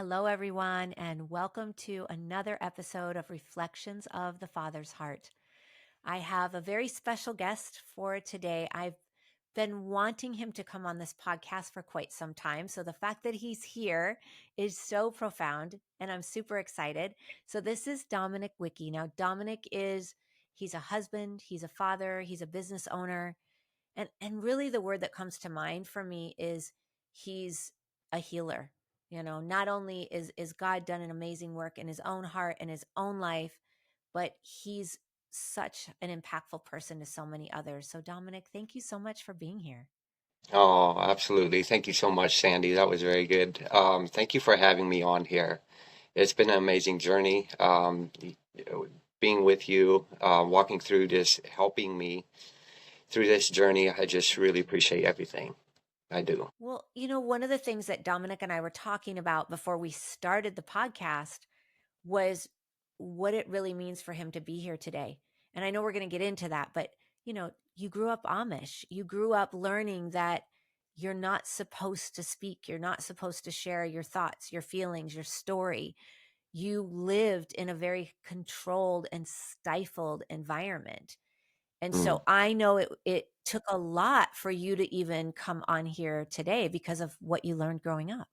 Hello, everyone, and welcome to another episode of Reflections of the Father's Heart. I have a very special guest for today. I've been wanting him to come on this podcast for quite some time. So the fact that he's here is so profound, and I'm super excited. So this is Dominic Wickey. Now, he's a husband, he's a father, he's a business owner. And really the word that comes to mind for me is he's a healer. Not only is God done an amazing work in his own heart and his own life, but he's such an impactful person to so many others. So Dominic, thank you so much for being here. Oh, absolutely. Thank you so much, Sandy. That was very good. Thank you for having me on here. It's been an amazing journey, being with you, walking through this, helping me through this journey. I just really appreciate everything. I do. Well, one of the things that Dominic and I were talking about before we started the podcast was what it really means for him to be here today. And I know we're going to get into that, but you grew up Amish. You grew up learning that you're not supposed to speak. You're not supposed to share your thoughts, your feelings, your story. You lived in a very controlled and stifled environment. And Mm, so I know it took a lot for you to even come on here today because of what you learned growing up.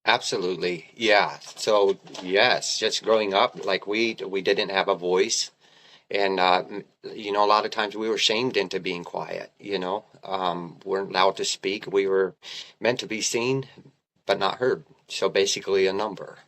absolutely. Yeah. So, yes, just growing up, like we didn't have a voice. And, a lot of times we were shamed into being quiet, weren't allowed to speak. We were meant to be seen, but not heard. So basically a number.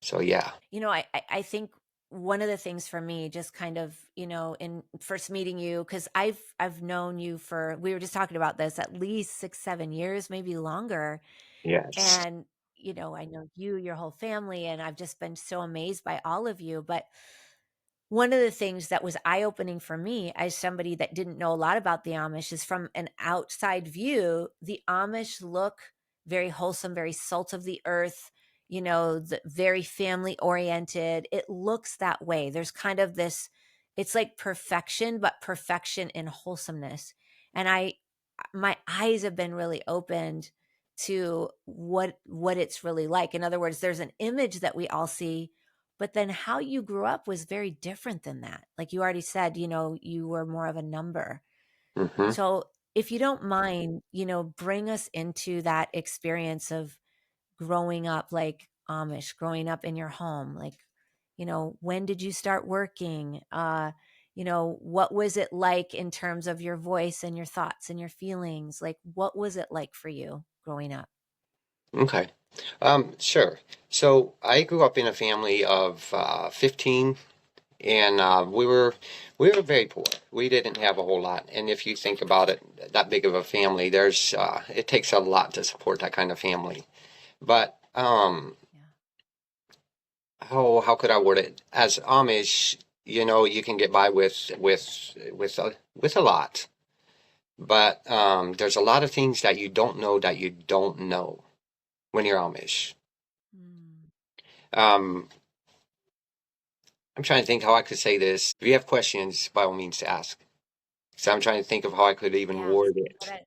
So yeah. I think one of the things for me, just kind of, in first meeting you, because I've known you for, we were just talking about this, at least 6, 7 years, maybe longer. Yes. And, I know you, your whole family, and I've just been so amazed by all of you. But one of the things that was eye-opening for me as somebody that didn't know a lot about the Amish is from an outside view, the Amish look very wholesome, very salt of the earth, very family oriented. It looks that way. There's kind of this, it's like perfection, but perfection in wholesomeness. And my eyes have been really opened to what it's really like. In other words, there's an image that we all see, but then how you grew up was very different than that. Like you already said, you were more of a number. Hmm. So if you don't mind, bring us into that experience of growing up like Amish, growing up in your home. Like, when did you start working? What was it like in terms of your voice and your thoughts and your feelings? Like, what was it like for you growing up? Okay. Sure. So I grew up in a family of 15, and we were very poor. We didn't have a whole lot. And if you think about it, that big of a family, there's it takes a lot to support that kind of family. But Yeah. how could I word it? As Amish, you can get by with a lot. But there's a lot of things that you don't know when you're Amish. Mm. Um, I'm trying to think how I could say this. If you have questions, by all means, ask. So I'm trying to think of how I could even Yeah. word What it. I,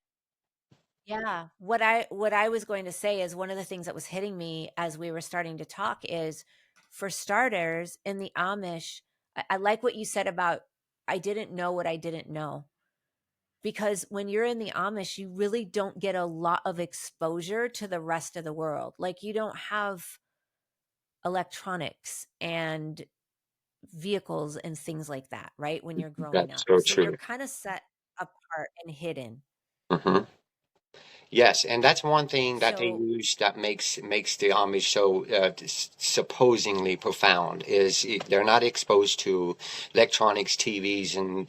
yeah. What I was going to say is one of the things that was hitting me as we were starting to talk is, for starters, in the Amish, I like what you said about I didn't know what I didn't know. Because when you're in the Amish, you really don't get a lot of exposure to the rest of the world. Like you don't have electronics and vehicles and things like that, right? When you're growing That's up. so So you're true. kind of set apart and hidden. Hmm. Yes, and that's one thing that they So use that makes the Amish so supposedly profound is they're not exposed to electronics, TVs, and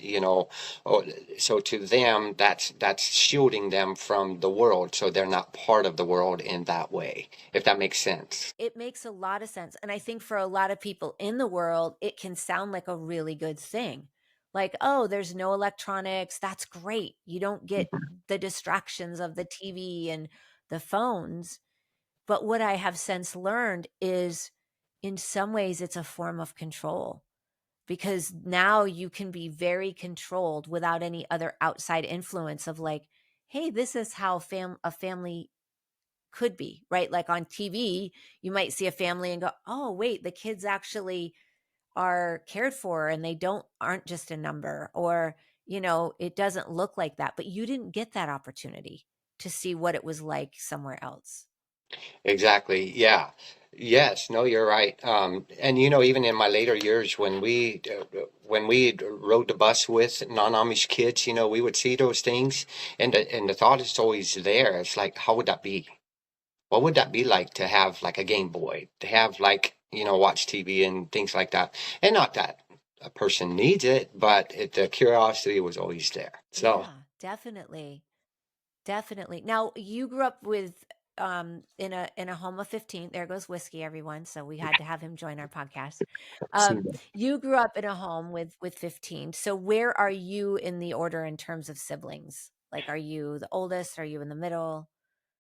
oh, so to them that's shielding them from the world, so they're not part of the world in that way, if that makes sense. it makes a lot of sense. And I think for a lot of people in the world, it can sound like a really good thing. Like, oh, there's no electronics. That's great. You don't get the distractions of the TV and the phones. But what I have since learned is, in some ways, it's a form of control, because now you can be very controlled without any other outside influence of like, hey, this is how a family could be, right? Like on TV, you might see a family and go, oh, wait, the kids actually are cared for and they aren't just a number, or, it doesn't look like that. But you didn't get that opportunity to see what it was like somewhere else. Exactly. Yeah. Yes. No, you're right. And even in my later years, when we rode the bus with non-Amish kids, we would see those things, and the thought is always there. It's like, how would that be? What would that be like to have like a Game Boy, to have like, watch TV and things like that? And not that a person needs it, but the curiosity was always there. So, Yeah, definitely. Definitely. Now, you grew up with in a home of 15. There goes whiskey, everyone. So we had to have him join our podcast. You grew up in a home with 15. So where are you in the order in terms of siblings? Like, are you the oldest? Are you in the middle?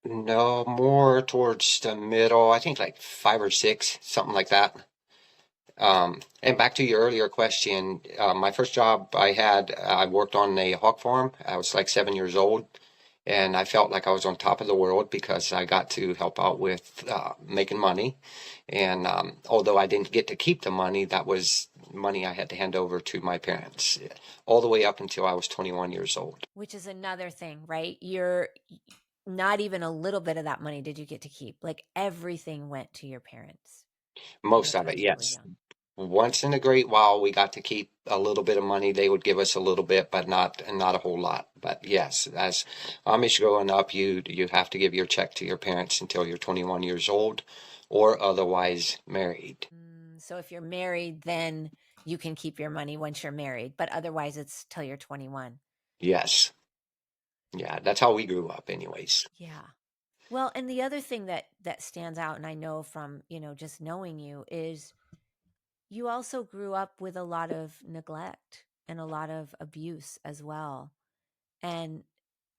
no, more towards the middle. I think like five or six, something like that. And back to your earlier question, my first job I worked on a hog farm. I was like 7 years old, and I felt like I was on top of the world because I got to help out with making money. And although I didn't get to keep the money, that was money I had to hand over to my parents all the way up until I was 21 years old. Which is another thing, right? You're not even a little bit of that money did you get to keep. Like everything went to your parents from the Most of it, times you were yes. young. Once in a great while, we got to keep a little bit of money. They would give us a little bit, but not a whole lot. But yes, as Amish growing up, you have to give your check to your parents until you're 21 years old, or otherwise married. So if you're married, then you can keep your money once you're married, but otherwise it's till you're 21. Yes, yeah, that's how we grew up, anyways. Yeah. Well, and the other thing that stands out, and I know from, just knowing you, is you also grew up with a lot of neglect and a lot of abuse as well. And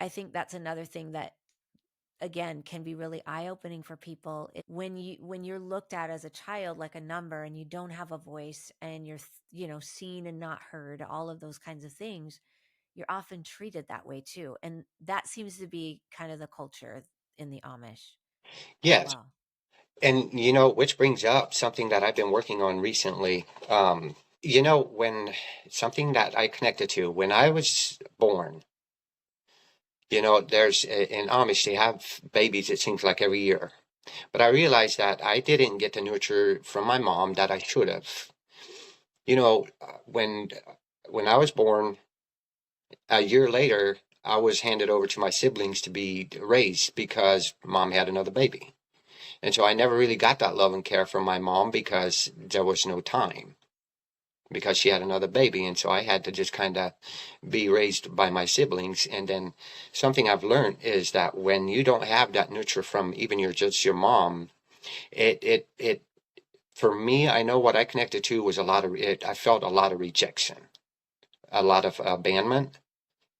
I think that's another thing that again can be really eye-opening for people when you're looked at as a child like a number and you don't have a voice and you're seen and not heard, all of those kinds of things, you're often treated that way too. And that seems to be kind of the culture in the Amish as Yes, well. and which brings up something that I've been working on recently. When something that I connected to when I was born. There's in Amish, they have babies, it seems like every year. But I realized that I didn't get the nurture from my mom that I should have. When I was born, a year later, I was handed over to my siblings to be raised because mom had another baby. And so I never really got that love and care from my mom because there was no time, because she had another baby. And so I had to just kind of be raised by my siblings. And then something I've learned is that when you don't have that nurture from even just your mom, it for me, I know what I connected to was a lot of it. I felt a lot of rejection, a lot of abandonment.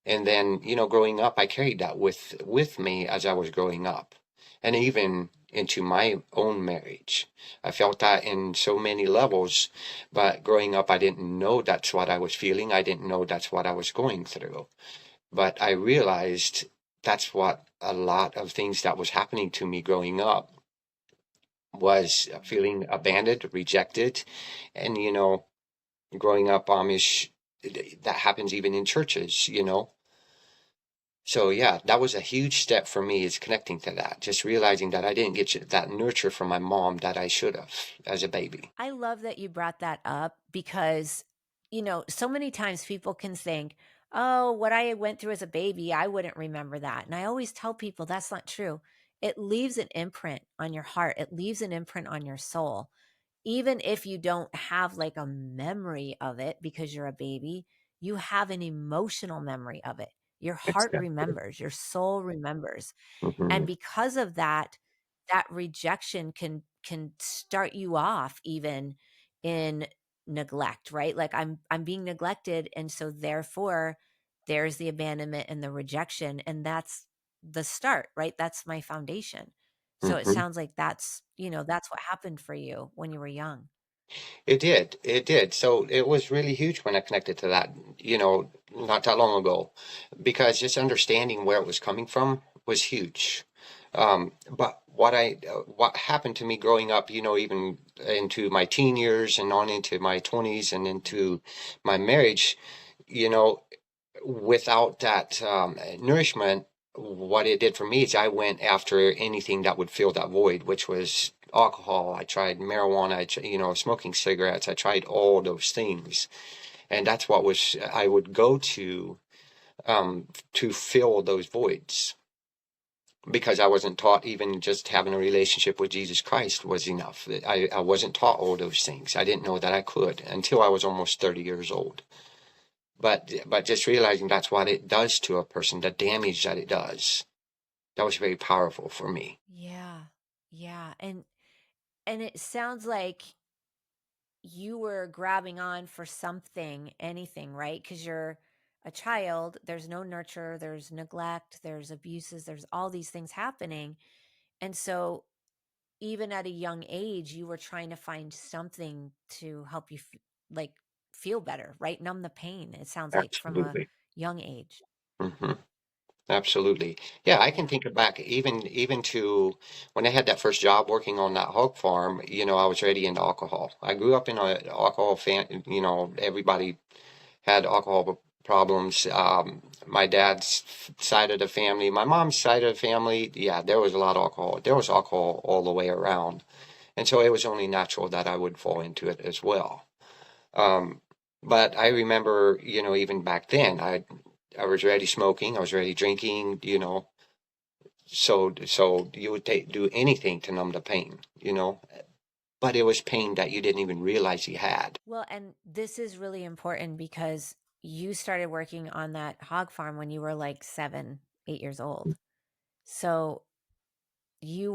And then, growing up, I carried that with me as I was growing up, and even into my own marriage. I felt that in so many levels, but growing up, I didn't know that's what I was feeling. I didn't know that's what I was going through. But I realized that's what a lot of things that was happening to me growing up was feeling abandoned, rejected, and growing up Amish, that happens even in churches. So yeah, that was a huge step for me, is connecting to that, just realizing that I didn't get that nurture from my mom that I should have as a baby. I love that you brought that up because, so many times people can think, oh, what I went through as a baby, I wouldn't remember that. And I always tell people that's not true. It leaves an imprint on your heart, it leaves an imprint on your soul. Even if you don't have like a memory of it because you're a baby, you have an emotional memory of it. Your heart Exactly. remembers, your soul remembers. Hmm. And because of that, that rejection can start you off even in neglect, right? Like I'm being neglected, and so therefore there's the abandonment and the rejection, and that's the start, right? That's my foundation. So it Hmm. sounds like that's what happened for you when you were young. It did. It did. So it was really huge when I connected to that, not that long ago, because just understanding where it was coming from was huge. But what happened to me growing up, even into my teen years and on into my 20s and into my marriage, you know, without that nourishment, what it did for me is I went after anything that would fill that void, which was alcohol. I tried marijuana, smoking cigarettes. I tried all those things, and that's what was I would go to fill those voids because I wasn't taught even just having a relationship with Jesus Christ was enough. I wasn't taught all those things. I didn't know that I could until I was almost 30 years old. But just realizing that's what it does to a person, the damage that it does, that was very powerful for me. Yeah. Yeah. And it sounds like you were grabbing on for something, anything, right? Because you're a child, there's no nurture, there's neglect, there's abuses, there's all these things happening. And so, even at a young age, you were trying to find something to help you like feel better, right? Numb the pain. It sounds like from a Absolutely. young age. Hmm. Absolutely. Yeah, I can Yeah. think of back even to when I had that first job working on that hog farm, I was already into alcohol. I grew up in a alcohol fan, everybody had alcohol problems. My dad's side of the family, my mom's side of the family, yeah, there was a lot of alcohol. There was alcohol all the way around. And so it was only natural that I would fall into it as well. Um, but I remember, even back then, I was already smoking, I was already drinking, so you would do anything to numb the pain. But it was pain that you didn't even realize you had. Well, and this is really important because you started working on that hog farm when you were like 7, 8 years old. So it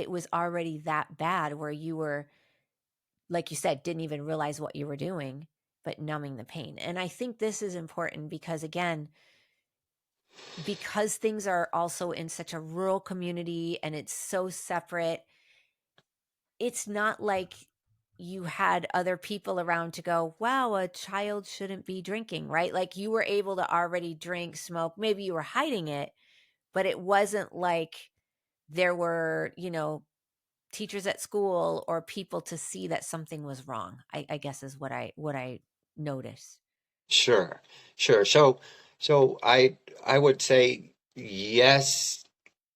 was already that bad where you were, like you said, didn't even realize what you were doing, but numbing the pain. And I think this is important because, again, because things are also in such a rural community and it's so separate, it's not like you had other people around to go, wow, a child shouldn't be drinking, right? Like you were able to already drink, smoke. Maybe you were hiding it, but it wasn't like there were, teachers at school or people to see that something was wrong. I guess is what I noticed. Sure, sure. So I would say yes,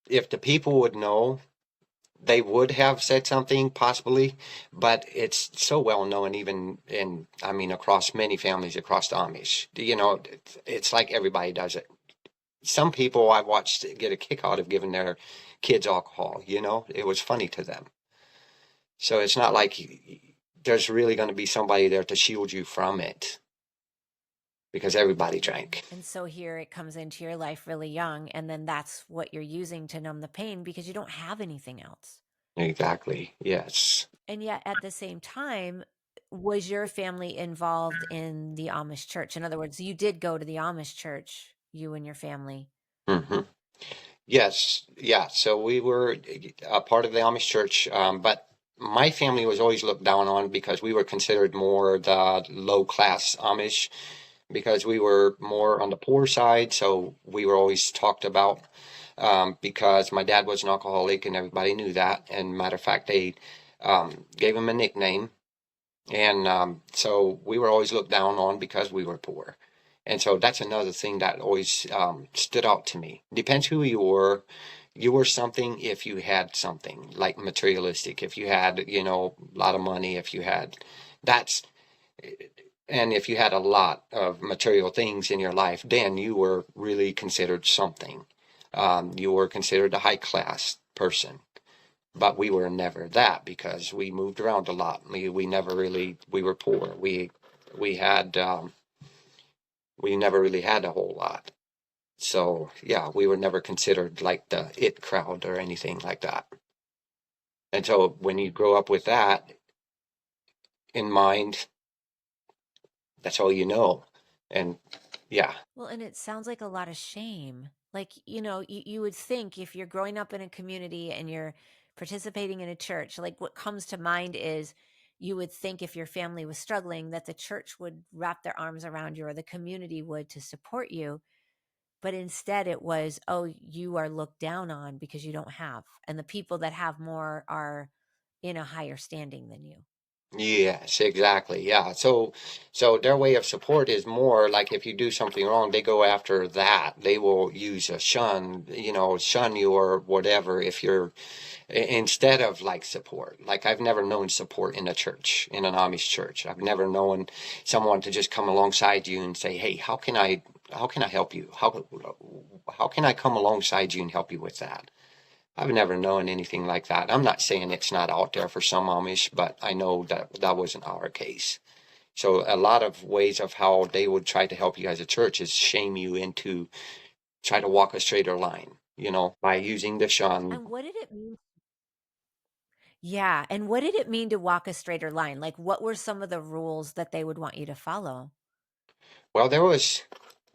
if the people would know, they would have said something possibly, but it's so well known even I mean, across many families across the Amish. It's like everybody does it. Some people I watched get a kick out of giving their kids alcohol. It was funny to them. So it's not like there's really going to be somebody there to shield you from it because everybody drank. And so here it comes into your life really young, and then that's what you're using to numb the pain because you don't have anything else. Exactly. Yes. And yet at the same time, was your family involved in the Amish church? In other words, you did go to the Amish church, you and your family. Hmm. Yes. Yeah. So we were a part of the Amish church, but my family was always looked down on because we were considered more the low class Amish because we were more on the poor side. So we were always talked about because my dad was an alcoholic and everybody knew that. And matter of fact, they gave him a nickname. And so we were always looked down on because we were poor. And so that's another thing that always stood out to me. Depends who you were. You were something if you had something like materialistic, if you had, a lot of money, if you had that's, and if you had a lot of material things in your life, then you were really considered something. You were considered a high class person. But we were never that because we moved around a lot. We never really we were poor. We had we never really had a whole lot. So yeah, we were never considered like the it crowd or anything like that. And so when you grow up with that in mind, that's all you know. And yeah, Well, and it sounds like a lot of shame. Like, you would think if you're growing up in a community and you're participating in a church, like what comes to mind is you would think if your family was struggling that the church would wrap their arms around you or the community would to support you. but instead it was, oh, you are looked down on because you don't have, and the people that have more are in a higher standing than you. Yes, exactly. Yeah. So their way of support is more like if you do something wrong, they go after that. They will use a shun, shun you or whatever if you're instead of like support. Like I've never known support in a church, in an Amish church. I've never known someone to just come alongside you and say, "Hey, how can I help you? How can I come alongside you and help you with that?" I've never known anything like that. I'm not saying it's not out there for some Amish, but I know that that wasn't our case. So a lot of ways of how they would try to help you as a church is shame you into try to walk a straighter line, by using the shun. And what did it mean? Yeah, and what did it mean to walk a straighter line? Like, what were some of the rules that they would want you to follow? Well, there was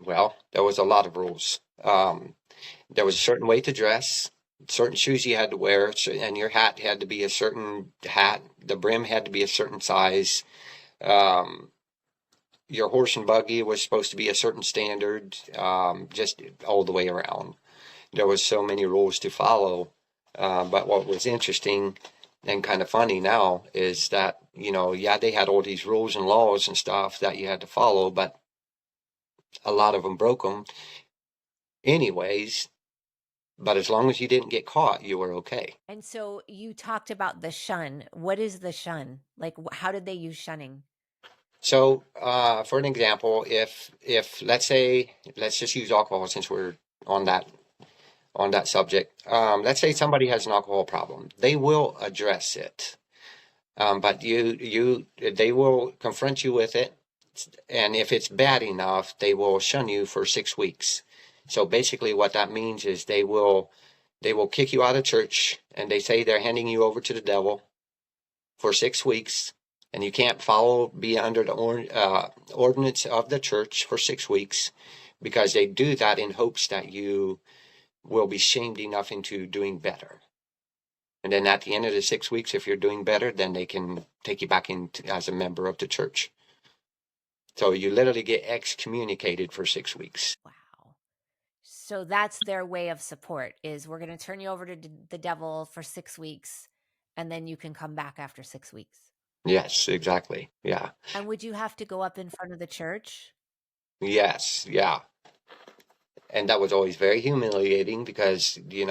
a lot of rules. There was a certain way to dress, certain shoes you had to wear, and your hat had to be a certain hat. The brim had to be a certain size. Um, your horse and buggy was supposed to be a certain standard, just all the way around. There was so many rules to follow. But what was interesting and kind of funny now is that, yeah, they had all these rules and laws and stuff that you had to follow, but a lot of them broke them anyways. But as long as you didn't get caught, you were okay. And so you talked about the shun. What is the shun? Like, how did they use shunning? So, for an example, if let's just use alcohol since we're on that subject. Let's say somebody has an alcohol problem, they will address it, but they will confront you with it, and if it's bad enough, they will shun you for 6 weeks. So basically, what that means is they will kick you out of church, and they say they're handing you over to the devil for 6 weeks, and you can't be under the ordinance of the church for 6 weeks, because they do that in hopes that you will be shamed enough into doing better. And then at the end of the 6 weeks, if you're doing better, then they can take you back in as a member of the church. So you literally get excommunicated for 6 weeks. Wow. So that's their way of support is we're going to turn you over to the devil for 6 weeks, and then you can come back after 6 weeks. Yes, exactly. Yeah. And would you have to go up in front of the church? Yes. Yeah. And that was always very humiliating because you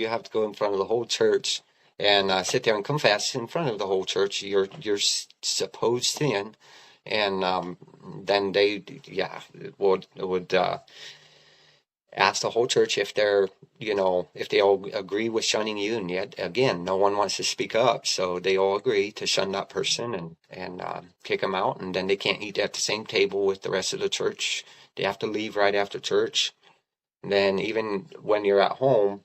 have to go in front of the whole church and sit there and confess in front of the whole church your supposed sin, and then they would ask the whole church if they all agree with shunning you, and yet again no one wants to speak up, so they all agree to shun that person and kick them out, and then they can't eat at the same table with the rest of the church. They have to leave right after church. Then even when you're at home,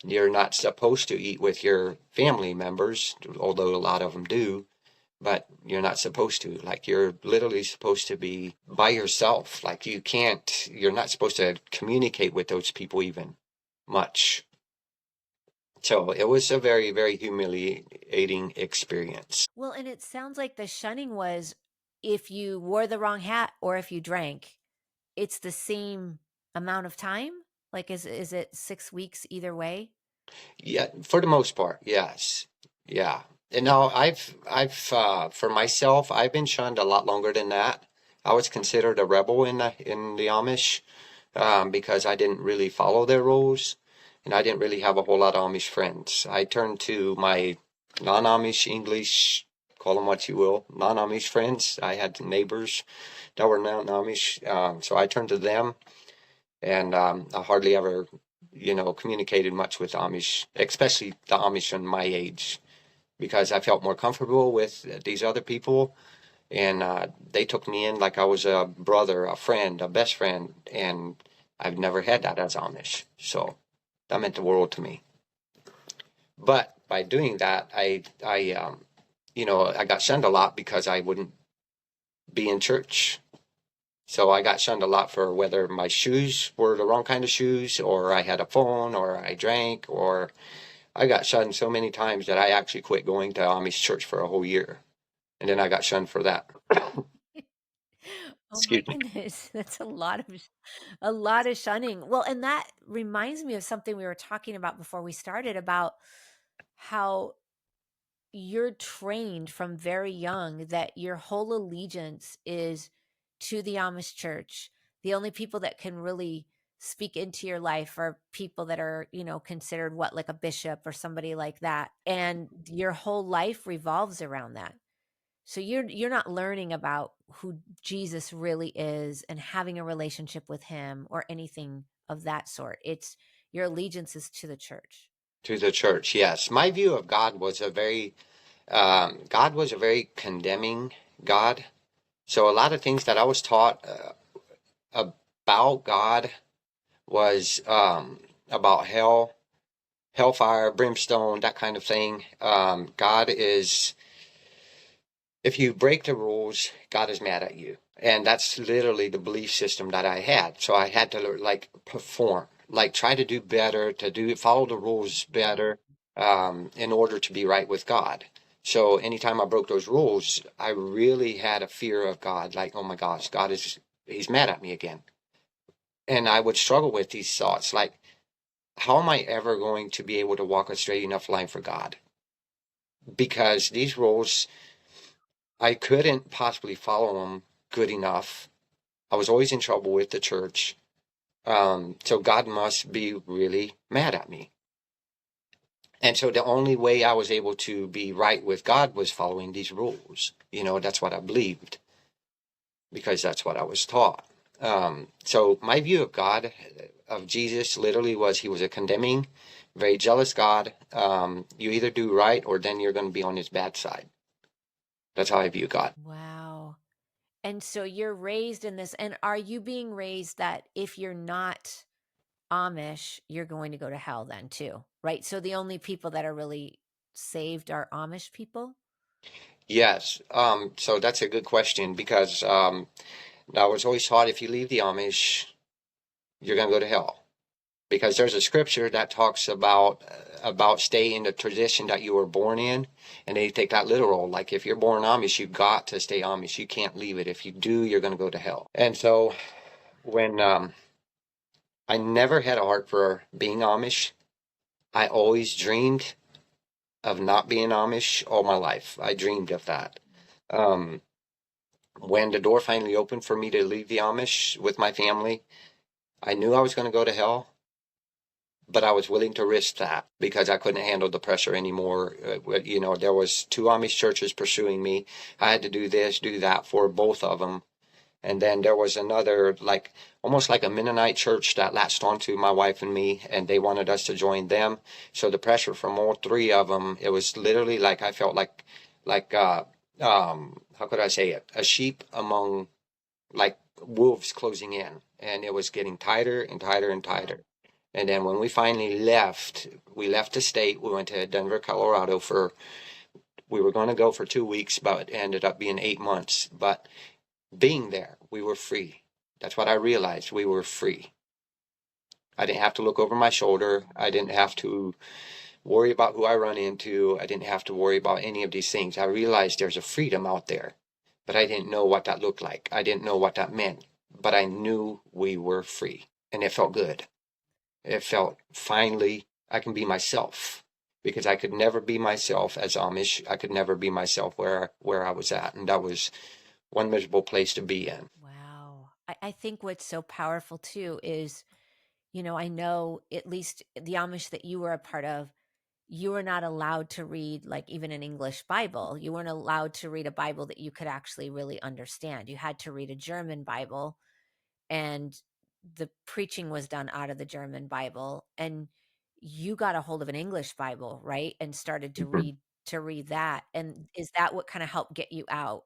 you're not supposed to eat with your family members, although a lot of them do, but you're not supposed to. Like you're literally supposed to be by yourself. Like you're not supposed to communicate with those people even much. So it was a very, very humiliating experience. Well, and it sounds like the shunning was if you wore the wrong hat or if you drank, it's the same amount of time? Like is it 6 weeks either way? Yeah, for the most part, yes. Yeah. And now for myself, I've been shunned a lot longer than that. I was considered a rebel in the Amish, because I didn't really follow their rules, and I didn't really have a whole lot of Amish friends. I turned to my non-Amish English, call them what you will, non-Amish friends. I had neighbors that were non-Amish, so I turned to them, and I hardly ever, communicated much with Amish, especially the Amish in my age, because I felt more comfortable with these other people, and they took me in like I was a brother, a friend, a best friend, and I've never had that as Amish, so that meant the world to me. But by doing that, I got shunned a lot because I wouldn't be in church. So I got shunned a lot for whether my shoes were the wrong kind of shoes, or I had a phone, or I drank, or I got shunned so many times that I actually quit going to Amish church for a whole year. And then I got shunned for that. Oh my Excuse me. goodness. That's a lot of shunning. Well, and that reminds me of something we were talking about before we started about how you're trained from very young that your whole allegiance is to the Amish church. The only people that can really speak into your life are people that are, considered what, like a bishop or somebody like that. And your whole life revolves around that. So you're not learning about who Jesus really is and having a relationship with him or anything of that sort. It's your allegiance is to the church. To the church, yes. My view of God was a very condemning God. So a lot of things that I was taught about God was about hell, hellfire, brimstone, that kind of thing. God is, if you break the rules, God is mad at you. And that's literally the belief system that I had. So I had to like perform, like try to do better, follow the rules better, in order to be right with God. So anytime I broke those rules, I really had a fear of God, like, oh my gosh, he's mad at me again. And I would struggle with these thoughts, like, how am I ever going to be able to walk a straight enough line for God? Because these rules, I couldn't possibly follow them good enough. I was always in trouble with the church. So God must be really mad at me. And so the only way I was able to be right with God was following these rules. That's what I believed because that's what I was taught. So my view of God, of Jesus, literally was he was a condemning, very jealous God. You either do right or then you're going to be on his bad side. That's how I view God. Wow. And so you're raised in this, and are you being raised that if you're not Amish, you're going to go to hell then too, right? So the only people that are really saved are Amish people? Yes. So that's a good question because I was always taught if you leave the Amish, you're going to go to hell. Because there's a scripture that talks about stay in the tradition that you were born in, and they take that literal. Like if you're born Amish, you got to stay Amish. You can't leave it. If you do, you're going to go to hell. And so when I never had a heart for being Amish, I always dreamed of not being Amish all my life. I dreamed of that. Um, when the door finally opened for me to leave the Amish with my family, I knew I was going to go to hell, but I was willing to risk that because I couldn't handle the pressure anymore. There was two Amish churches pursuing me. I had to do this, do that for both of them. And then there was another, like almost like a Mennonite church that latched onto my wife and me, and they wanted us to join them. So the pressure from all three of them, it was literally like I felt like how could I say it? A sheep among like wolves closing in, and it was getting tighter and tighter and tighter. And then when we finally left, we left the state. We went to Denver, Colorado we were going to go for 2 weeks, but it ended up being 8 months. But being there, we were free. That's what I realized. We were free. I didn't have to look over my shoulder. I didn't have to worry about who I run into. I didn't have to worry about any of these things. I realized there's a freedom out there, but I didn't know what that looked like. I didn't know what that meant, but I knew we were free, and it felt good. It felt finally I can be myself because I could never be myself as Amish. I could never be myself where I was at, and that was one miserable place to be in. Wow. I think what's so powerful too is, I know at least the Amish that you were a part of, you were not allowed to read like even an English Bible. You weren't allowed to read a Bible that you could actually really understand. You had to read a German Bible, and the preaching was done out of the German Bible. And you got a hold of an English Bible, right? And started to Mhm. read that. And is that what kind of helped get you out?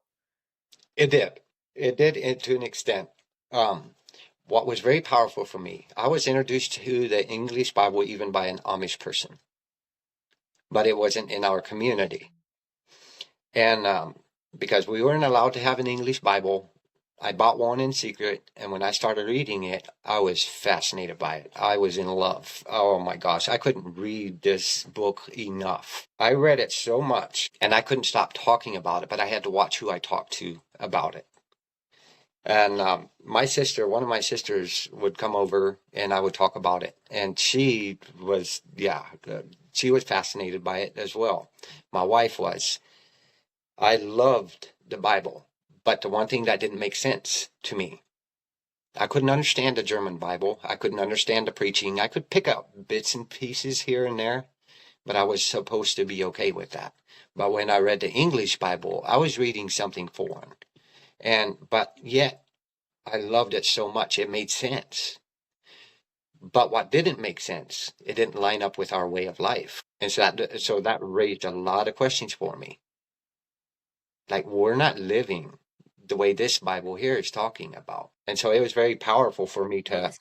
It did. It did to an extent. What was very powerful for me, I was introduced to the English Bible even by an Amish person, but it wasn't in our community. And because we weren't allowed to have an English Bible, I bought one in secret. And when I started reading it, I was fascinated by it. I was in love. Oh my gosh, I couldn't read this book enough. I read it so much and I couldn't stop talking about it, but I had to watch who I talked to about it. And one of my sisters would come over and I would talk about it. And she was fascinated by it as well. My wife was. I loved the Bible, but the one thing that didn't make sense to me, I couldn't understand the German Bible. I couldn't understand the preaching. I could pick up bits and pieces here and there, but I was supposed to be okay with that. But when I read the English Bible, I was reading something foreign. But yet I loved it so much, it made sense. But what didn't make sense, it didn't line up with our way of life. And so that raised a lot of questions for me. Like, we're not living the way this Bible here is talking about. And so it was very powerful for me Well, this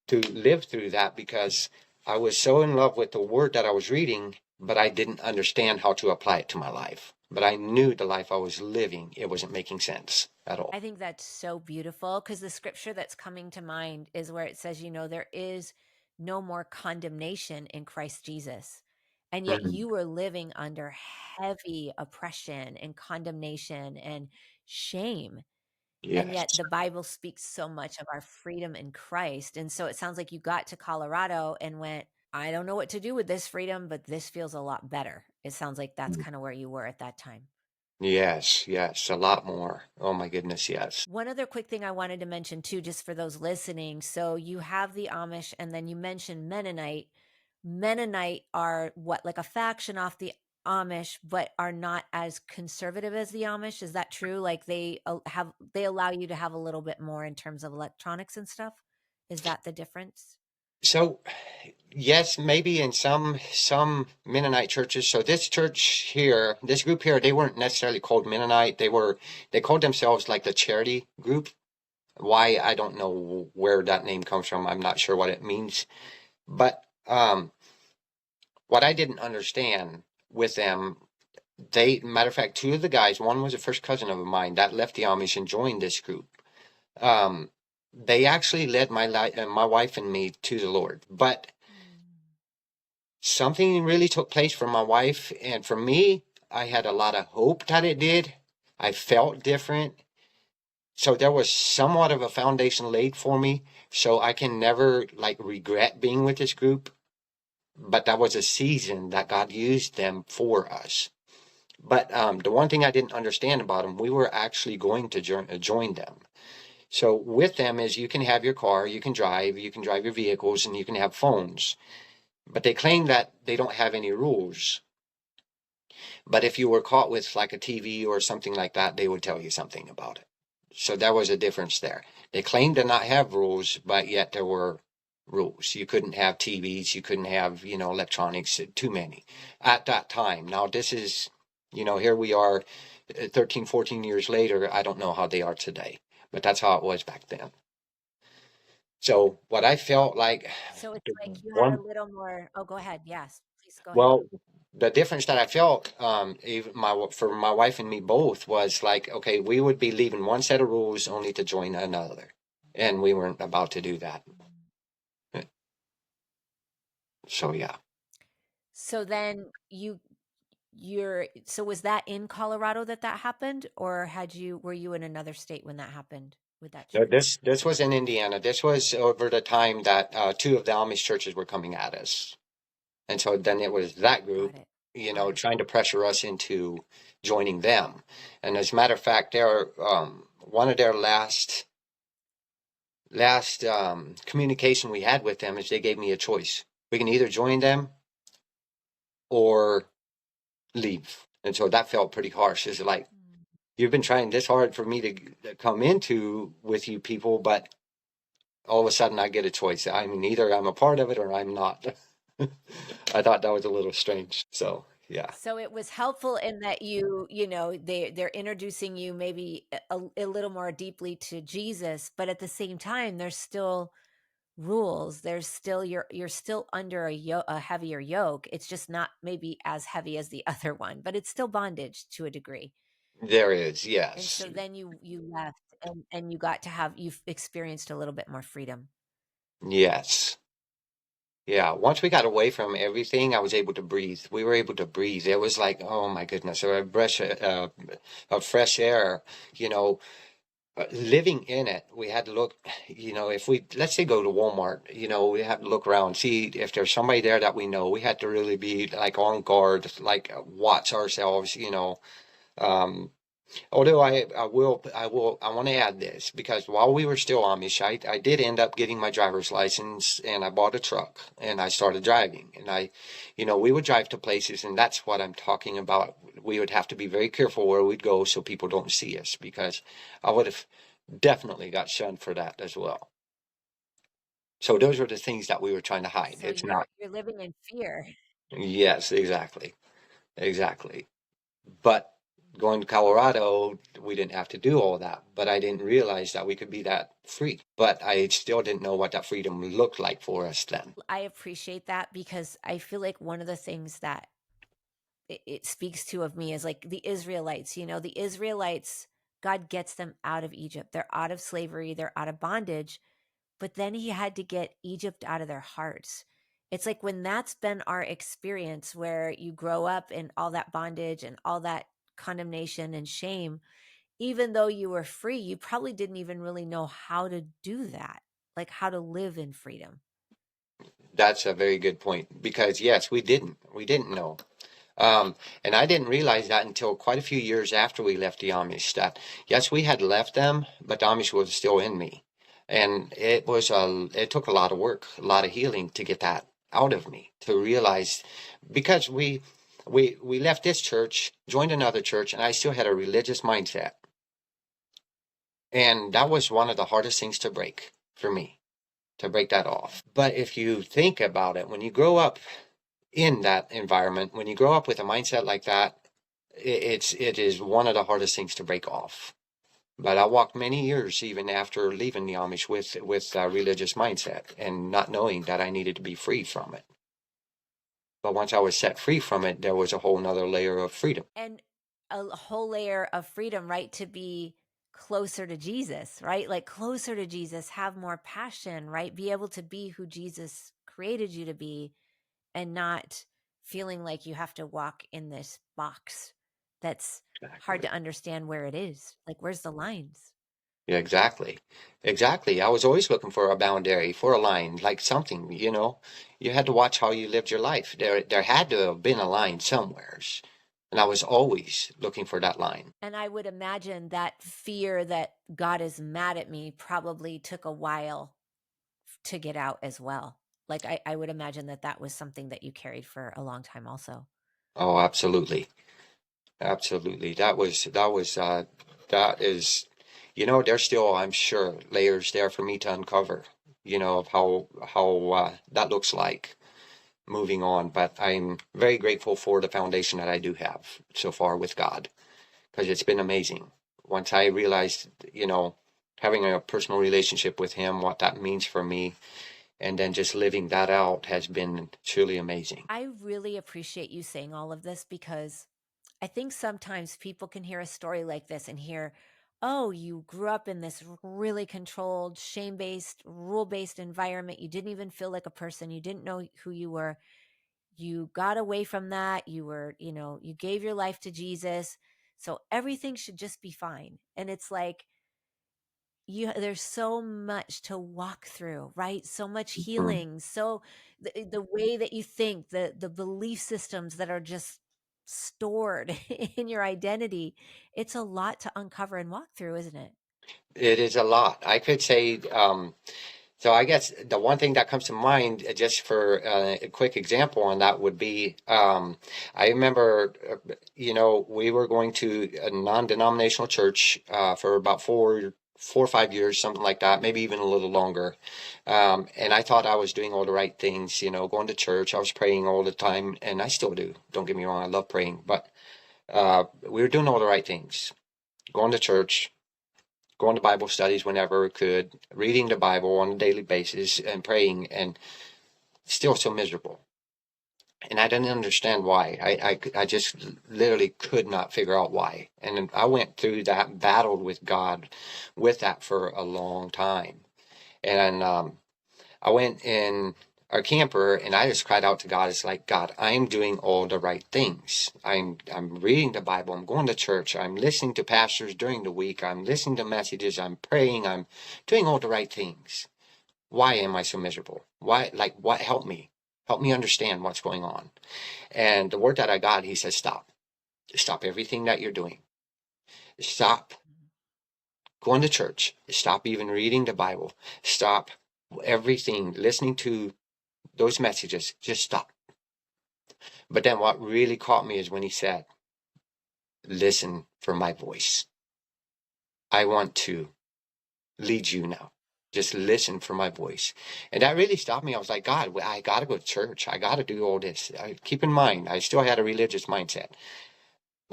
to live through that, because I was so in love with the word that I was reading, but I didn't understand how to apply it to my life. But I knew the life I was living, it wasn't making sense at all. I think that's so beautiful because the scripture that's coming to mind is where it says, there is no more condemnation in Christ Jesus. And yet Mhm. you were living under heavy oppression and condemnation and shame. And Yes. yet the Bible speaks so much of our freedom in Christ. And so it sounds like you got to Colorado and went, I don't know what to do with this freedom, but this feels a lot better. It sounds like that's kind of where you were at that time. Yes, yes, a lot more. Oh my goodness, yes. One other quick thing I wanted to mention too, just for those listening. So you have the Amish, and then you mentioned Mennonite. Mennonite are what, like a faction off the Amish, but are not as conservative as the Amish. Is that true? Like they allow you to have a little bit more in terms of electronics and stuff. Is that the difference? So yes, maybe in some Mennonite churches. So this church here, this group here, they weren't necessarily called Mennonite. They called themselves like the charity group. Why, I don't know where that name comes from. I'm not sure what it means. But what I didn't understand with them, matter of fact, two of the guys, one was a first cousin of mine that left the Amish and joined this group. Um, they actually led my wife and me to the Lord, but Mm. something really took place for my wife, and for me, I had a lot of hope that it did. I felt different. So there was somewhat of a foundation laid for me. So I can never like regret being with this group. But that was a season that God used them for us. But the one thing I didn't understand about them, we were actually going to join them. So with them is you can have your car, you can drive your vehicles, and you can have phones. But they claim that they don't have any rules. But if you were caught with like a TV or something like that, they would tell you something about it. So there was a difference there. They claimed to not have rules, but yet there were rules. You couldn't have TVs, you couldn't have, electronics, too many at that time. Now this is, here we are 13, 14 years later. I don't know how they are today, but that's how it was back then. So what I felt like, So it's like you had one, a little more. Oh, go ahead. Yes, please go ahead. well, the difference that I felt, even for my wife and me both, was like, okay, we would be leaving one set of rules only to join another, and we weren't about to do that. So yeah, So then so was that in Colorado that happened, or were you in another state when that happened with that no, church? this was in Indiana. This was over the time that two of the Amish churches were coming at us, and so then it was that Got group, it. Got it. trying to pressure us into joining them. And as a matter of fact, one of their last communication we had with them is they gave me a choice. We can either join them or leave. And so that felt pretty harsh. It's like, Mm. you've been trying this hard for me to come into with you people, but all of a sudden I get a choice. I mean, either I'm a part of it or I'm not. I thought that was a little strange. So, yeah. So it was helpful in that they're introducing you maybe a little more deeply to Jesus, but at the same time, there's still rules. There's still you're still under a heavier yoke. It's just not maybe as heavy as the other one, but it's still bondage to a degree. There is, And yes. so then you left and you got to you've experienced a little bit more freedom. Yes. Yeah, once we got away from everything, I was able to breathe. We were able to breathe. It was like, oh my goodness, a fresh air, you know. living in it, we had to look, if we, let's say, go to Walmart, we have to look around, see if there's somebody there that we know. We had to really be like on guard, like watch ourselves, um, although I want to add this because while we were still Amish, I did end up getting my driver's license and I bought a truck and I started driving. And we would drive to places, and that's what I'm talking about. We would have to be very careful where we'd go so people don't see us, because I would have definitely got shunned for that as well. So those are the things that we were trying to hide. So It's not. you're living in fear. Yes, exactly. Exactly. But going to Colorado, we didn't have to do all that. But I didn't realize that we could be that free. But I still didn't know what that freedom looked like for us then. I appreciate that because I feel like one of the things that it speaks to of me is like the Israelites, the Israelites, God gets them out of Egypt. They're out of slavery, they're out of bondage, but then he had to get Egypt out of their hearts. It's like when that's been our experience where you grow up in all that bondage and all that condemnation and shame, even though you were free, you probably didn't even really know how to do that, like how to live in freedom. That's a very good point, because yes, we didn't know. And I didn't realize that until quite a few years after we left the Amish, that yes, we had left them, but the Amish was still in me. And it took a lot of work, a lot of healing to get that out of me, to realize, because we left this church, joined another church, and I still had a religious mindset. And that was one of the hardest things to break for me, to break that off. But if you think about it, when you grow up in that environment, when you grow up with a mindset like that, it is one of the hardest things to break off. But I walked many years even after leaving the Amish with a religious mindset and not knowing that I needed to be free from it. But once I was set free from it, there was a whole nother layer of freedom. And a whole layer of freedom, right? To be closer to Jesus, right? Like closer to Jesus, have more passion, right? Be able to be who Jesus created you to be and not feeling like you have to walk in this box that's hard Exactly. to understand where it is. Like, where's the lines? Yeah, exactly. Exactly. I was always looking for a boundary, for a line, like something, You had to watch how you lived your life. There had to have been a line somewheres. And I was always looking for that line. And I would imagine that fear that God is mad at me probably took a while to get out as well. Like, I would imagine that that was something that you carried for a long time also. Oh, absolutely. Absolutely. That is, there's still, I'm sure, layers there for me to uncover, of how that looks like moving on. But I'm very grateful for the foundation that I do have so far with God, because it's been amazing. Once I realized, having a personal relationship with Him, what that means for me, and then just living that out has been truly amazing. I really appreciate you saying all of this because I think sometimes people can hear a story like this and hear, oh, you grew up in this really controlled, shame based, rule based environment. You didn't even feel like a person. You didn't know who you were. You got away from that. You were, you gave your life to Jesus. So everything should just be fine. And it's like, there's so much to walk through, right? So much Mm. healing. So the way that you think, the belief systems that are just stored in your identity, it's a lot to uncover and walk through, isn't it? It is a lot. I could say, so I guess the one thing that comes to mind, just for a quick example on that, would be, I remember, we were going to a non-denominational church for about 4 or 5 years, something like that, maybe even a little longer. And I thought I was doing all the right things, going to church. I was praying all the time, and I still do. Don't get me wrong, I love praying, but we were doing all the right things, going to church, going to Bible studies whenever I could, reading the Bible on a daily basis and praying, and still so miserable. And I didn't understand why. I just literally could not figure out why. And I went through that, battled with God with that for a long time. And I went in our camper, and I just cried out to God. It's like, God, I am doing all the right things. I'm reading the Bible. I'm going to church. I'm listening to pastors during the week. I'm listening to messages. I'm praying. I'm doing all the right things. Why am I so miserable? Why, like, what? Help me. Help me understand what's going on. And the word that I got, he says, stop. Stop everything that you're doing. Stop going to church. Stop even reading the Bible. Stop everything, listening to those messages. Just stop. But then what really caught me is when he said, listen for my voice. I want to lead you now. Just listen for my voice. And that really stopped me. I was like, God, I got to go to church. I got to do all this. Keep in mind, I still had a religious mindset.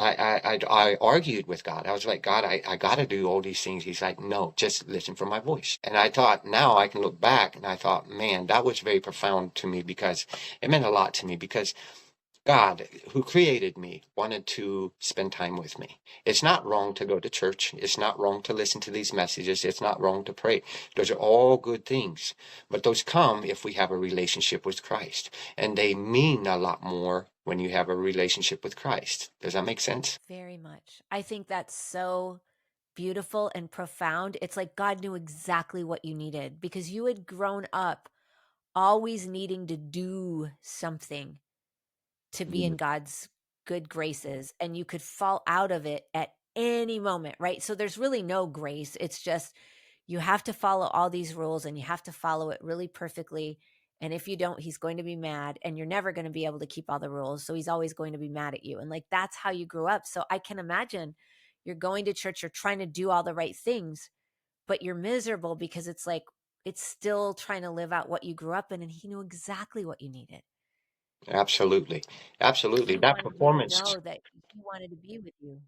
I argued with God. I was like, God, I got to do all these things. He's like, no, just listen for my voice. And I thought, now I can look back and I thought, man, that was very profound to me, because it meant a lot to me, because God, who created me, wanted to spend time with me. It's not wrong to go to church. It's not wrong to listen to these messages. It's not wrong to pray. Those are all good things. But those come if we have a relationship with Christ. And they mean a lot more when you have a relationship with Christ. Does that make sense? Very much. I think that's so beautiful and profound. It's like God knew exactly what you needed, because you had grown up always needing to do something to be in God's good graces, and you could fall out of it at any moment, right? So there's really no grace. It's just you have to follow all these rules and you have to follow it really perfectly. And if you don't, he's going to be mad, and you're never going to be able to keep all the rules. So he's always going to be mad at you. And like, that's how you grew up. So I can imagine you're going to church, you're trying to do all the right things, but you're miserable because it's like, it's still trying to live out what you grew up in. And he knew exactly what you needed. Absolutely. Absolutely. He That wanted you to performance. know that he wanted to be with you.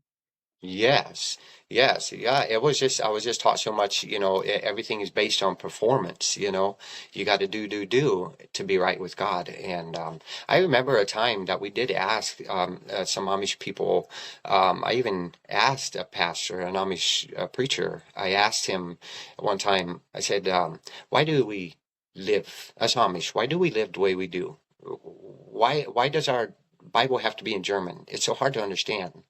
Yes, yes, yeah. It was just, I was just taught so much, everything is based on performance, you got to do to be right with God. And I remember a time that we did ask some Amish people. I even asked a pastor, an Amish preacher. I asked him one time, I said, why do we live as Amish? Why do we live the way we do? Why does our Bible have to be in German? It's so hard to understand.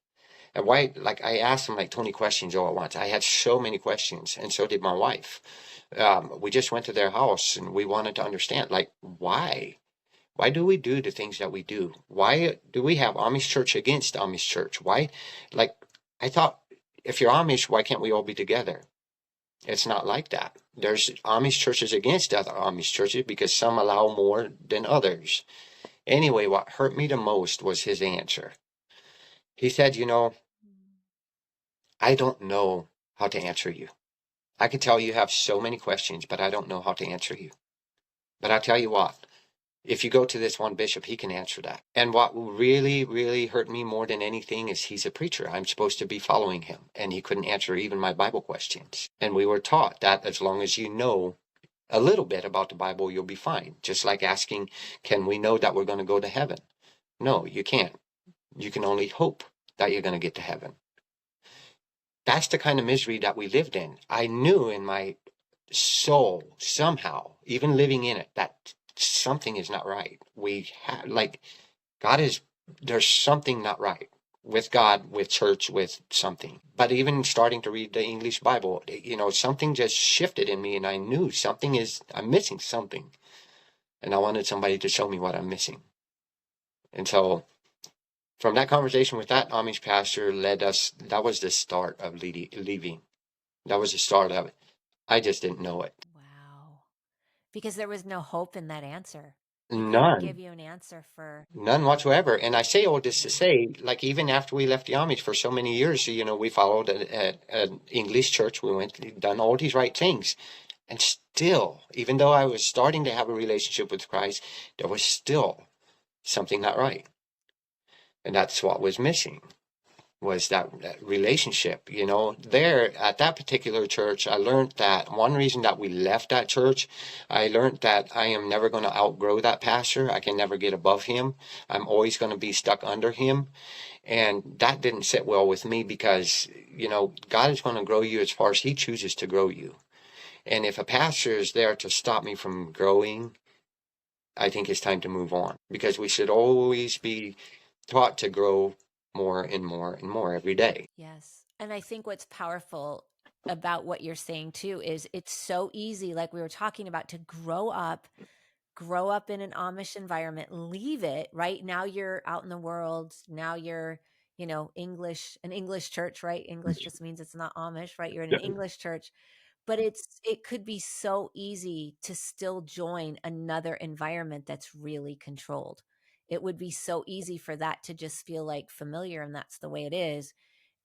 And why, like, I asked him like 20 questions all at once. I had so many questions, and so did my wife. We just went to their house and we wanted to understand, like, why? Why do we do the things that we do? Why do we have Amish church against Amish church? Why? Like, I thought, if you're Amish, why can't we all be together? It's not like that. There's Amish churches against other Amish churches because some allow more than others. Anyway, what hurt me the most was his answer. He said, I don't know how to answer you. I can tell you have so many questions, but I don't know how to answer you. But I'll tell you what, if you go to this one bishop, he can answer that. And what really, really hurt me more than anything is he's a preacher. I'm supposed to be following him, and he couldn't answer even my Bible questions. And we were taught that as long as you know a little bit about the Bible, you'll be fine. Just like asking, can we know that we're going to go to heaven? No, you can't. You can only hope that you're going to get to heaven. That's the kind of misery that we lived in. I knew in my soul, somehow, even living in it, that something is not right. We have, like, there's something not right with God, with church, with something. But even starting to read the English Bible, something just shifted in me, and I knew I'm missing something. And I wanted somebody to show me what I'm missing. And so, from that conversation with that Amish pastor that was the start of leaving. That was the start of it. I just didn't know it. Wow. Because there was no hope in that answer. He couldn't give None. you an answer for, None whatsoever. And I say all this to yeah. say, like, even after we left the Amish for so many years, we followed an English church. We done all these right things. And still, even though I was starting to have a relationship with Christ, there was still something not right. And that's what was missing. Was that relationship. There at that particular church, I learned that one reason that we left that church, I learned that I am never going to outgrow that pastor. I can never get above him. I'm always going to be stuck under him. And that didn't sit well with me because, God is going to grow you as far as he chooses to grow you. And if a pastor is there to stop me from growing, I think it's time to move on, because we should always be taught to grow more and more and more every day. Yes. And I think what's powerful about what you're saying too is it's so easy, like we were talking about, to grow up in an Amish environment, leave it, right? Now you're out in the world. Now you're, an English church, right? English just means it's not Amish, right? You're in an English church, but it could be so easy to still join another environment that's really controlled. It would be so easy for that to just feel like familiar, and that's the way it is.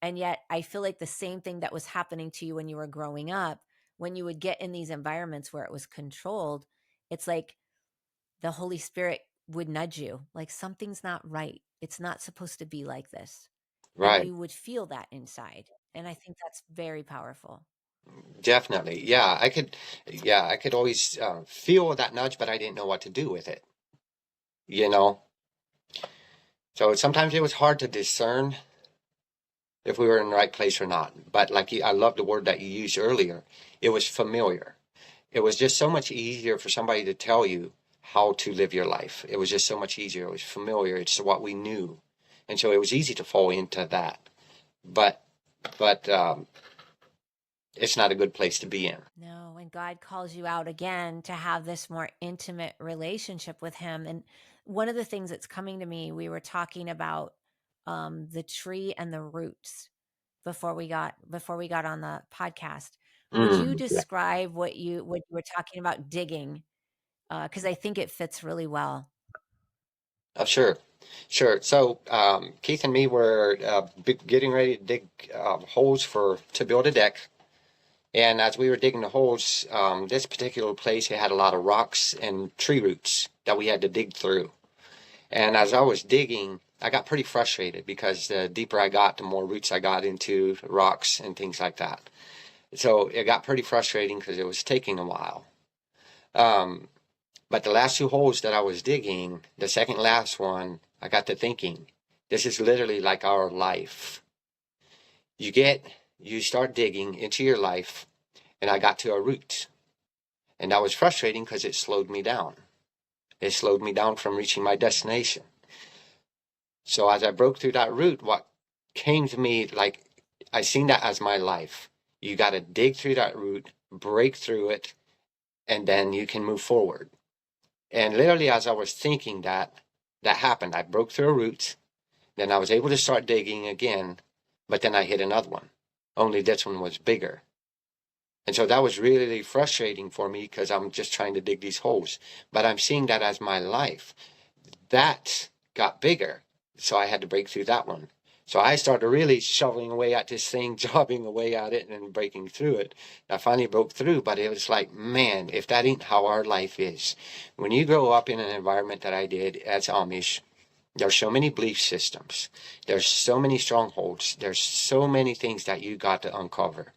And yet I feel like the same thing that was happening to you when you were growing up, when you would get in these environments where it was controlled, it's like the Holy Spirit would nudge you, like something's not right. It's not supposed to be like this. And Right. you would feel that inside. And I think that's very powerful. Definitely. Yeah, I could always feel that nudge, but I didn't know what to do with it, you know? So sometimes it was hard to discern if we were in the right place or not. But I love the word that you used earlier. It was familiar. It was just so much easier for somebody to tell you how to live your life. It was just so much easier. It was familiar. It's what we knew. And so it was easy to fall into that. But, but it's not a good place to be in. No, and God calls you out again to have this more intimate relationship with Him. And one of the things that's coming to me, we were talking about the tree and the roots before we got on the podcast. Would you Yeah. describe what you were talking about digging? Because I think it fits really well. Oh, sure. Sure. So Keith and me were getting ready to dig holes to build a deck. And as we were digging the holes, this particular place, it had a lot of rocks and tree roots that we had to dig through. And as I was digging, I got pretty frustrated because the deeper I got, the more roots I got into rocks and things like that. So it got pretty frustrating because it was taking a while. Um, but the last two holes that I was digging, the second last one, I got to thinking, this is literally like our life. You start digging into your life, and I got to a root. And that was frustrating because it slowed me down. It slowed me down from reaching my destination. So as I broke through that root, what came to me, like, I seen that as my life. You got to dig through that root, break through it, and then you can move forward. And literally, as I was thinking that happened. I broke through a root, then I was able to start digging again, but then I hit another one. Only this one was bigger. And so that was really frustrating for me because I'm just trying to dig these holes. But I'm seeing that as my life. That got bigger. So I had to break through that one. So I started really shoveling away at this thing, jobbing away at it and breaking through it. I finally broke through, but it was like, man, if that ain't how our life is. When you grow up in an environment that I did as Amish, there's so many belief systems. There's so many strongholds. There's so many things that you got to uncover.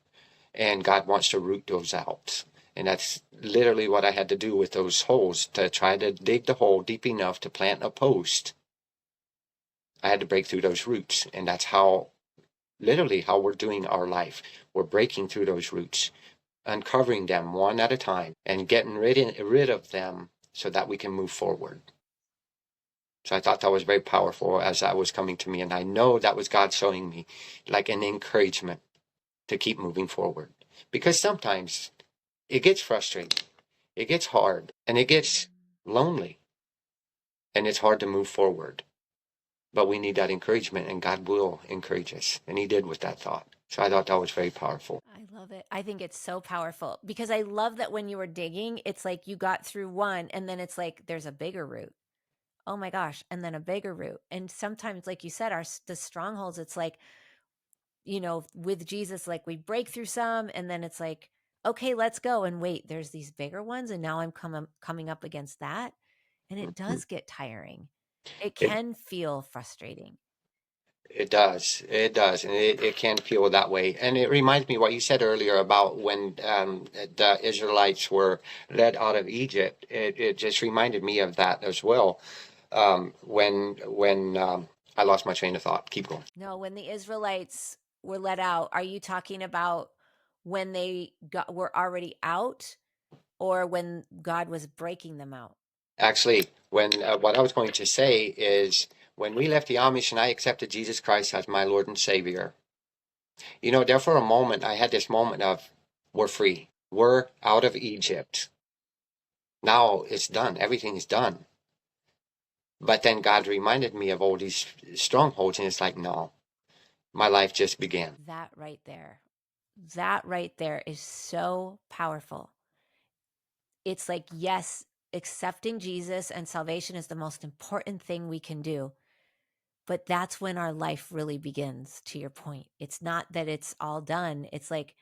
And God wants to root those out. And that's literally what I had to do with those holes, to try to dig the hole deep enough to plant a post. I had to break through those roots. And that's literally how we're doing our life. We're breaking through those roots, uncovering them one at a time, and getting rid of them so that we can move forward. So I thought that was very powerful as that was coming to me. And I know that was God showing me like an encouragement to keep moving forward. Because sometimes it gets frustrating, it gets hard, and it gets lonely, and it's hard to move forward. But we need that encouragement, and God will encourage us. And He did with that thought. So I thought that was very powerful. I love it. I think it's so powerful because I love that when you were digging, it's like you got through one and then it's like there's a bigger root. Oh my gosh, and then a bigger root. And sometimes, like you said, the strongholds, it's like, with Jesus, like we break through some and then it's like, okay, let's go. And wait, there's these bigger ones. And now I'm coming up against that. And it Mhm. does get tiring. It It, can feel frustrating. it does. It does. And it can feel that way. And it reminds me what you said earlier about when the Israelites were led out of Egypt. It just reminded me of that as well. When I lost my train of thought. Keep going. No, when the Israelites were let out, are you talking about when were already out or when God was breaking them out? Actually, when what I was going to say is when we left the Amish and I accepted Jesus Christ as my Lord and Savior, there for a moment, I had this moment of, we're free. We're out of Egypt. Now it's done. Everything is done. But then God reminded me of all these strongholds, and it's like, no, my life just began. That right there is so powerful. It's like, yes, accepting Jesus and salvation is the most important thing we can do. But that's when our life really begins, to your point. It's not that it's all done. It's like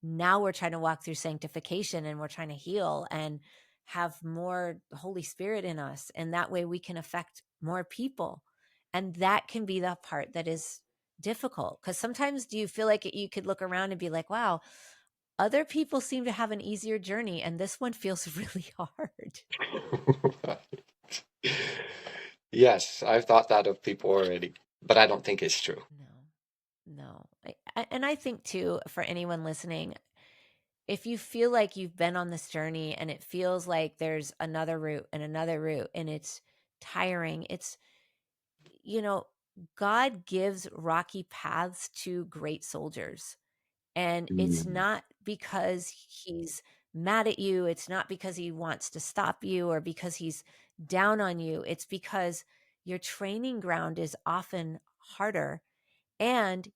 now we're trying to walk through sanctification and we're trying to heal and have more Holy Spirit in us. And that way we can affect more people. And that can be the part that is difficult. Because sometimes do you feel like you could look around and be like, wow, other people seem to have an easier journey and this one feels really hard. Yes, I've thought that of people already, but I don't think it's true. No. And I think too, for anyone listening, if you feel like you've been on this journey and it feels like there's another route and it's tiring, you know, God gives rocky paths to great soldiers. And it's Mm. not because he's mad at you. It's not because he wants to stop you or because he's down on you. It's because your training ground is often harder and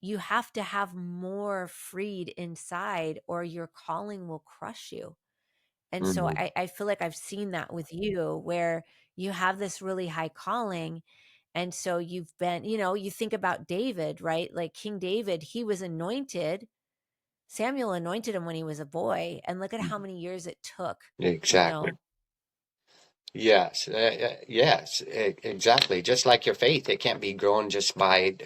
you have to have more freed inside or your calling will crush you. And so Mm. I feel like I've seen that with you where you have this really high calling. And so you've been, you think about David, right? Like King David, he was anointed. Samuel anointed him when he was a boy. And look at how many years it took, you Exactly. know, Yes, yes, exactly. Just like your faith, it can't be grown just by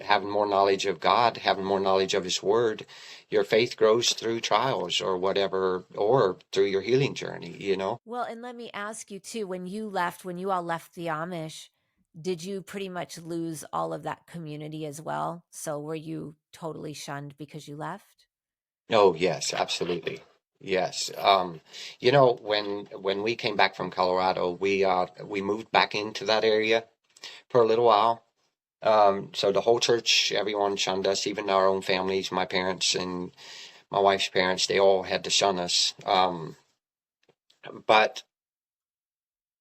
having more knowledge of God, having more knowledge of His Word. Your faith grows through trials or whatever, or through your healing journey. Well, and let me ask you too, when you all left the Amish, did you pretty much lose all of that community as well? So were you totally shunned because you left? Oh, yes, absolutely. Yes. When we came back from Colorado, we moved back into that area for a little while. So the whole church, everyone shunned us, even our own families, my parents and my wife's parents, they all had to shun us. But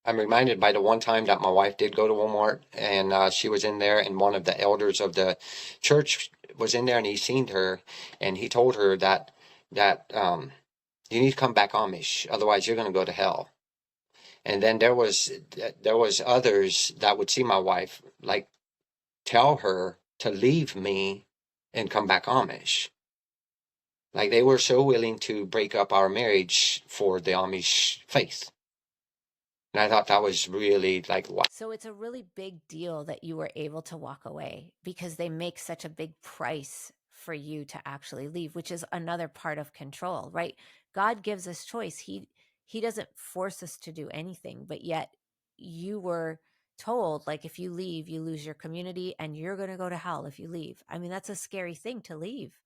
I'm reminded by the one time that my wife did go to Walmart and she was in there, and one of the elders of the church was in there, and he seen her, and he told her that you need to come back Amish, otherwise you're going to go to hell. And then there was others that would see my wife, like, tell her to leave me and come back Amish. Like they were so willing to break up our marriage for the Amish faith. And I thought that was really like, wow. So it's a really big deal that you were able to walk away because they make such a big price for you to actually leave, which is another part of control, right? God gives us choice. He doesn't force us to do anything, but yet you were told like if you leave, you lose your community and you're going to go to hell if you leave. I mean, that's a scary thing to leave.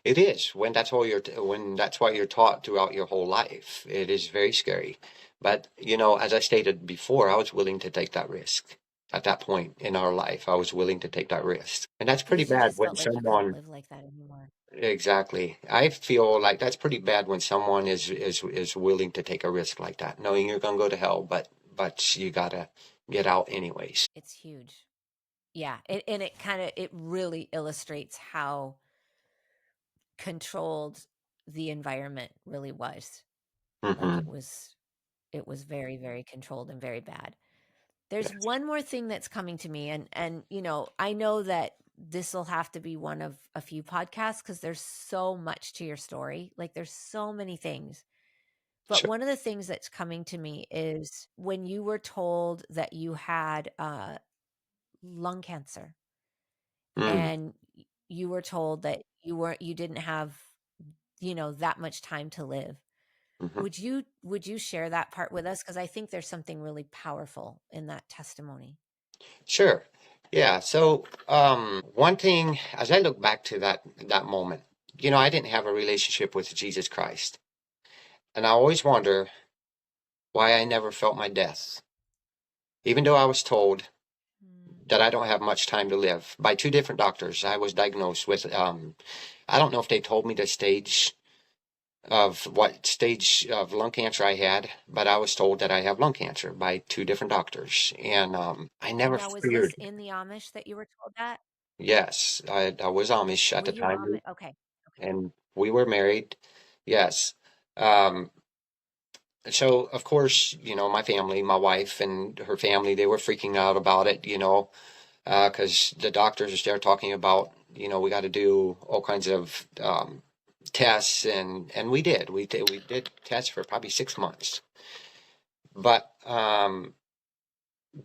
It is when that's what you're taught throughout your whole life. It is very scary. But as I stated before, I was willing to take that risk. At that point in our life, I was willing to take that risk. And that's pretty Because you bad just when felt like you couldn't someone, live like that anymore. exactly. I feel like that's pretty bad when someone is willing to take a risk like that, knowing you're gonna go to hell, but you gotta get out anyways. It's huge. Yeah, and it really illustrates how controlled the environment really was. Like Hmm. it was very, very controlled and very bad. There's one more thing that's coming to me and I know that this will have to be one of a few podcasts because there's so much to your story. Like there's so many things. But Sure. one of the things that's coming to me is when you were told that you had lung cancer Mm. and you were told that you didn't have that much time to live. Hmm. Would you share that part with us because I think there's something really powerful in that testimony. Sure. Yeah. So, one thing, as I look back to that moment, I didn't have a relationship with Jesus Christ, and I always wonder, why I never felt my death. Even though I was told Mm. that I don't have much time to live by two different doctors. I was diagnosed with, I don't know if they told me the stage of what stage of lung cancer I had, but I was told that I have lung cancer by two different doctors. And I And never now, was this feared. in the Amish that you were told that? Yes, I was Amish at Were the you time, Amish? Okay. Okay. and we were married. Yes. Um, so of course, my family, my wife and her family, they were freaking out about it, because the doctors they're talking about, we got to do all kinds of tests, and we did tests for probably 6 months, but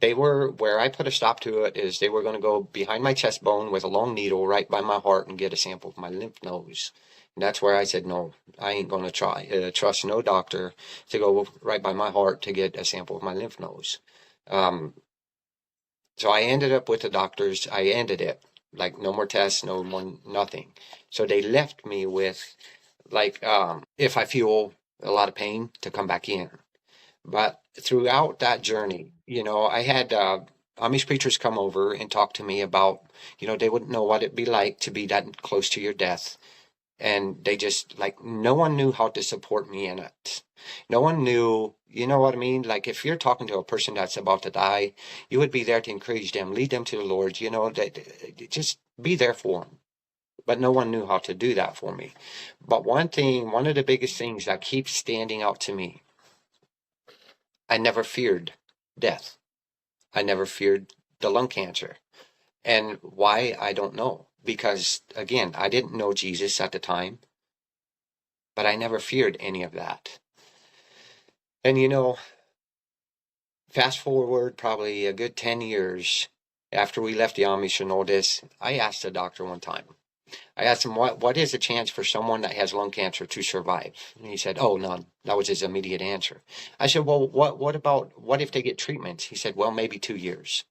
they were where I put a stop to it is they were going to go behind my chest bone with a long needle right by my heart and get a sample of my lymph nodes. And that's where I said, no, I ain't going to trust no doctor to go right by my heart to get a sample of my lymph nodes. Um, So I ended up with the doctors. I ended it. Like no more tests, no more nothing. So they left me with like if I feel a lot of pain to come back in. But throughout that journey, I had Amish preachers come over and talk to me about, they wouldn't know what it'd be like to be that close to your death, and they just like no one knew how to support me in it. No one knew, you know what I mean? Like if you're talking to a person that's about to die, you would be there to encourage them, lead them to the Lord, that just be there for them. But no one knew how to do that for me. But one of the biggest things that keeps standing out to me, I never feared death. I never feared the lung cancer. And why, I don't know. Because again, I didn't know Jesus at the time, but I never feared any of that. And fast forward probably a good 10 years after we left the Amish and all this, I asked the doctor one time. I asked him, what is the chance for someone that has lung cancer to survive? And he said, oh, none. That was his immediate answer. I said, well, what if they get treatment? He said, well, maybe 2 years.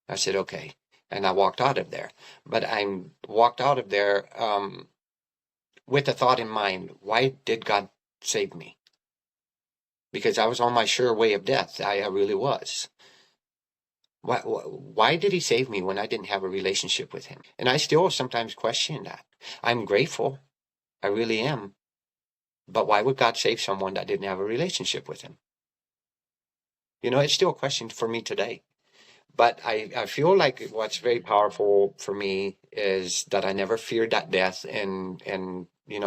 I said, okay. And I walked out of there. But I walked out of there with the thought in mind, why did God save me? Because I was on my sure way of death. I really was. Why did he save me when I didn't have a relationship with him? And I still sometimes question that. I'm grateful. I really am. But why would God save someone that didn't have a relationship with him? It's still a question for me today. But I feel like what's very powerful for me is that I never feared that death, and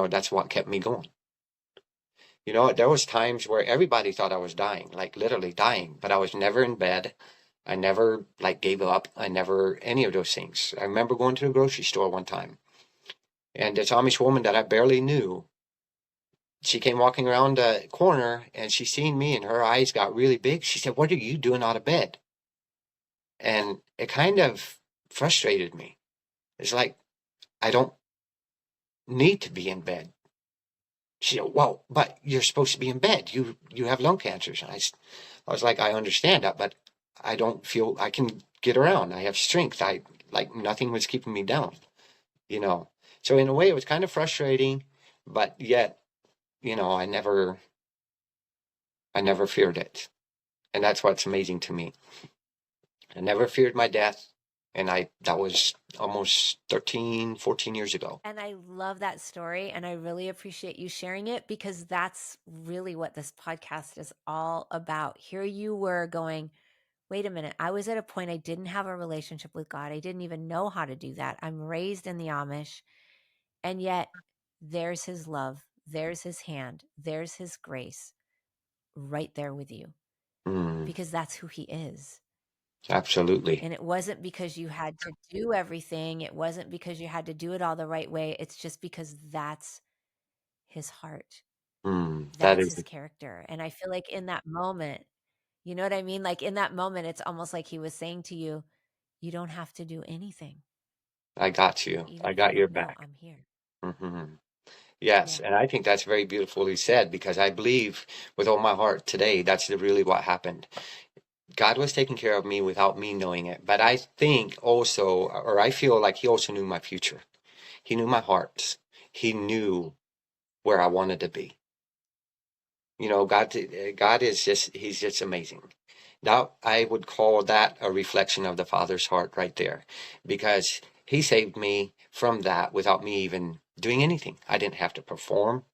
that's what kept me going. There was times where everybody thought I was dying, like literally dying, but I was never in bed. I never like gave up. I never any of those things. I remember going to the grocery store one time, and this Amish woman that I barely knew, she came walking around the corner and she seen me and her eyes got really big. She said, "What are you doing out of bed?" And it kind of frustrated me. It's like I don't need to be in bed. She said, "Well, but you're supposed to be in bed. You have lung cancer." And I was like, "I understand that, but I don't feel I can get around. I have strength. I like nothing was keeping me down, you know." So in a way, it was kind of frustrating, but yet, I never feared it, and that's what's amazing to me. I never feared my death, and that was almost 13, 14 years ago. And I love that story. And I really appreciate you sharing it, because that's really what this podcast is all about. Here you were going, wait a minute. I was at a point I didn't have a relationship with God. I didn't even know how to do that. I'm raised in the Amish. And yet there's his love, there's his hand, there's his grace right there with you, Mm, because that's who he is. absolutely. And it wasn't because you had to do everything. It wasn't because you had to do it all the right way. It's just because that's his heart. That That's is, his character. And I feel like in that moment, you know what I mean? Like in that moment, it's almost like he was saying to you, you don't have to do anything. I got you. Even I if you got your don't know, back. I'm here. hmm Yes, Yeah. and I think that's very beautifully said because I believe with all my heart today that's really what happened. God was taking care of me without me knowing it, but I think also, or I feel like He also knew my future. He knew my heart. He knew where I wanted to be. You know, God is just, he's just amazing. Now, I would call that a reflection of the Father's heart right there, because he saved me from that without me even doing anything. I didn't have to perform.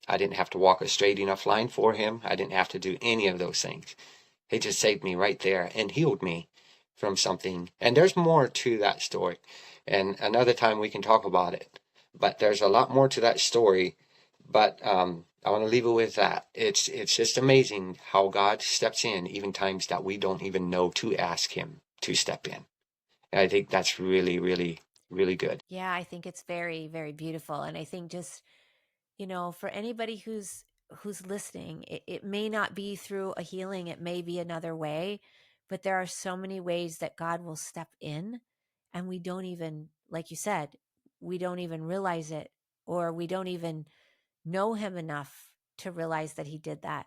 I didn't have to walk a straight enough line for him. I didn't have to do any of those things. He just saved me right there and healed me from something. And there's more to that story. And another time we can talk about it. But there's a lot more to that story. But I want to leave it with that. It's just amazing how God steps in, even times that we don't even know to ask him to step in. And I think that's really, really, really good. Yeah, I think it's very, very beautiful. And I think just, for anybody who's listening, it may not be through a healing, it may be another way, but there are so many ways that God will step in, and we don't even, like you said, we don't even realize it, or we don't even know him enough to realize that he did that.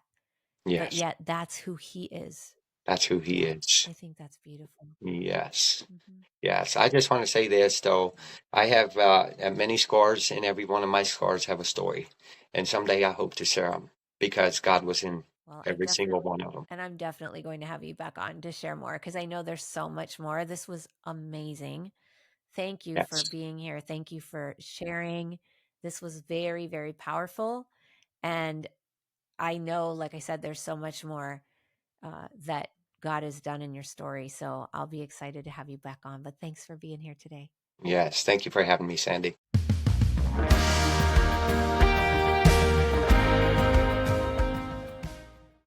But Yes, yet that's who he is. that's who he Yeah, is. I think that's beautiful. Yes. Hmm. Yes, I just want to say this though. I have many scars, and every one of my scars have a story. And someday I hope to share them because God was in Well, every single one of them. I'm definitely going to have you back on to share more, because I know there's so much more. This was amazing. Thank you for Yes, being here. Thank you for sharing. This was very, very powerful. And I know, like I said, there's so much more that God has done in your story. So I'll be excited to have you back on. But thanks for being here today. yes. Thank you for having me, Sandy.